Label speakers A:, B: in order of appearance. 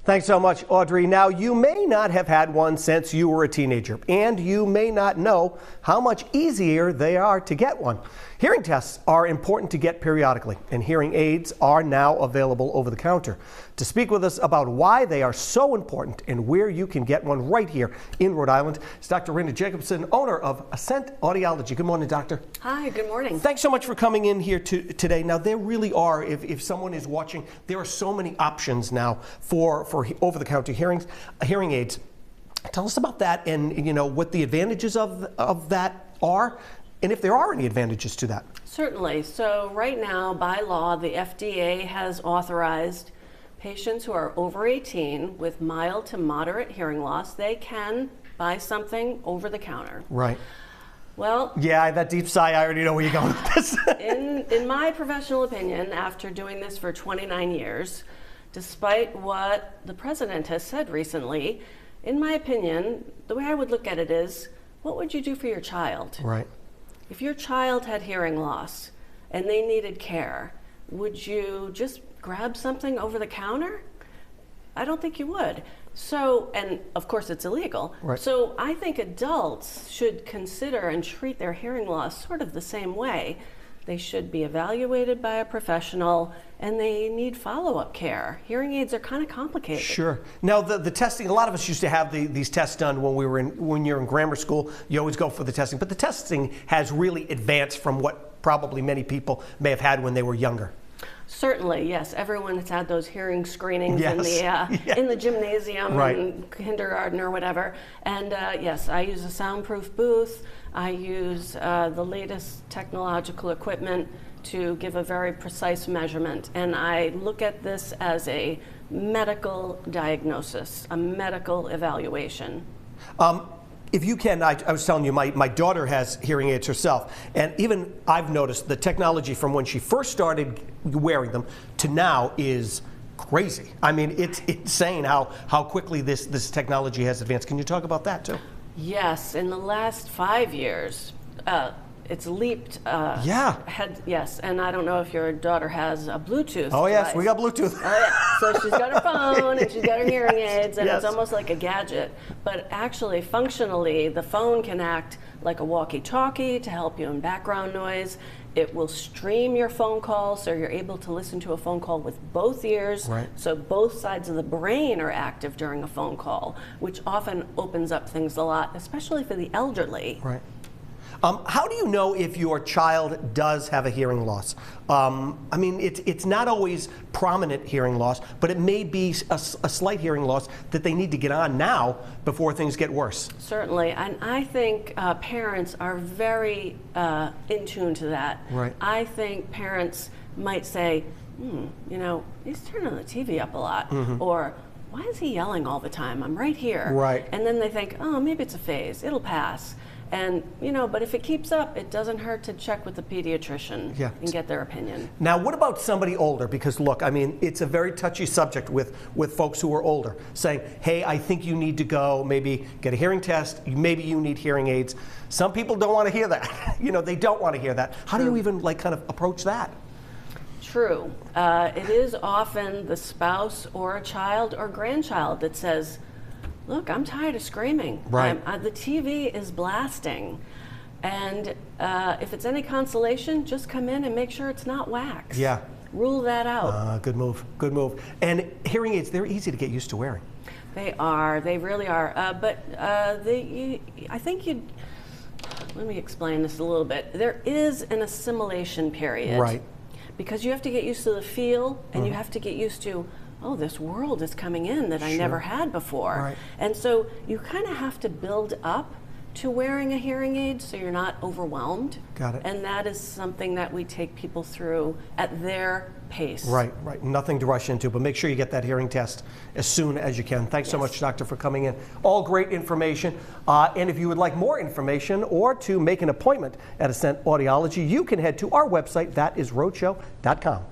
A: Thanks so much, Audrey. Now, you may not have had one since you were a teenager, and you may not know how much easier they are to get one. Hearing tests are important to get periodically, and hearing aids are now available over the counter. To speak with us about why they are so important and where you can get one right here in Rhode Island is Dr. Rhonda Jacobson, owner of Ascent Audiology. Good morning, doctor.
B: Hi, good morning.
A: Thanks so much for coming in here today. Now, there really are, if someone is watching, there are so many options now for over-the-counter hearing aids. Tell us about that and what the advantages of that are, and if there are any advantages to that.
B: Certainly. So right now, by law, the FDA has authorized patients who are over 18 with mild to moderate hearing loss, they can buy something over the counter.
A: Right.
B: Well,
A: yeah, that deep sigh, I already know where you're going with this.
B: in my professional opinion, after doing this for 29 years, despite what the president has said recently, in my opinion, the way I would look at it is, what would you do for your child?
A: Right.
B: If your child had hearing loss and they needed care, would you just grab something over the counter? I don't think you would. So, and of course it's illegal.
A: Right.
B: So I think adults should consider and treat their hearing loss sort of the same way. They should be evaluated by a professional, and they need follow-up care. Hearing aids are kind of complicated.
A: Sure. Now, the testing, a lot of us used to have these tests done when you're in grammar school. You always go for the testing. But the testing has really advanced from what probably many people may have had when they were younger.
B: Certainly, yes. Everyone has had those hearing screenings
A: Yes.
B: in the gymnasium,
A: Right.
B: and kindergarten or whatever. And yes, I use a soundproof booth. I use the latest technological equipment to give a very precise measurement. And I look at this as a medical diagnosis, a medical evaluation.
A: If you can, I was telling you, my daughter has hearing aids herself, and even I've noticed the technology from when she first started wearing them to now is crazy. I mean, it's insane how quickly this technology has advanced. Can you talk about that too?
B: Yes, in the last 5 years, it's leaped.
A: Yeah.
B: Yes, and I don't know if your daughter has a Bluetooth
A: Oh yes,
B: device.
A: we got Bluetooth.
B: Oh, yeah. So she's got her phone and she's got her hearing aids, and
A: Yes.
B: it's almost like a gadget. But actually, functionally, the phone can act like a walkie-talkie to help you in background noise. It will stream your phone call, so you're able to listen to a phone call with both ears.
A: Right.
B: So both sides of the brain are active during a phone call, which often opens up things a lot, especially for the elderly.
A: Right. How do you know if your child does have a hearing loss? I mean, it's not always prominent hearing loss, but it may be a slight hearing loss that they need to get on now before things get worse.
B: Certainly, and I think parents are very in tune to that.
A: Right.
B: I think parents might say, he's turning the TV up a lot, or why is he yelling all the time? I'm right here.
A: Right.
B: And then they think, oh, maybe it's a phase, it'll pass. And, but if it keeps up, it doesn't hurt to check with the pediatrician and get their opinion.
A: Now, what about somebody older? Because look, I mean, it's a very touchy subject with folks who are older, saying, hey, I think you need to go maybe get a hearing test, maybe you need hearing aids. Some people don't want to hear that. They don't want to hear that. How do you even kind of approach that?
B: True. It is often the spouse or a child or grandchild that says, look, I'm tired of screaming.
A: Right.
B: The TV is blasting. And if it's any consolation, just come in and make sure it's not wax.
A: Yeah.
B: Rule that out.
A: Good move. Good move. And hearing aids, they're easy to get used to wearing.
B: They are. They really are. But I think let me explain this a little bit. There is an assimilation period.
A: Right.
B: Because you have to get used to the feel, and you have to get used to, oh, this world is coming in that I never had before.
A: Right.
B: And so you kind of have to build up to wearing a hearing aid so you're not overwhelmed.
A: Got it.
B: And that is something that we take people through at their pace.
A: Right. Nothing to rush into, but make sure you get that hearing test as soon as you can. Thanks so much, Doctor, for coming in. All great information. And if you would like more information or to make an appointment at Ascent Audiology, you can head to our website. That is rhodeshow.com.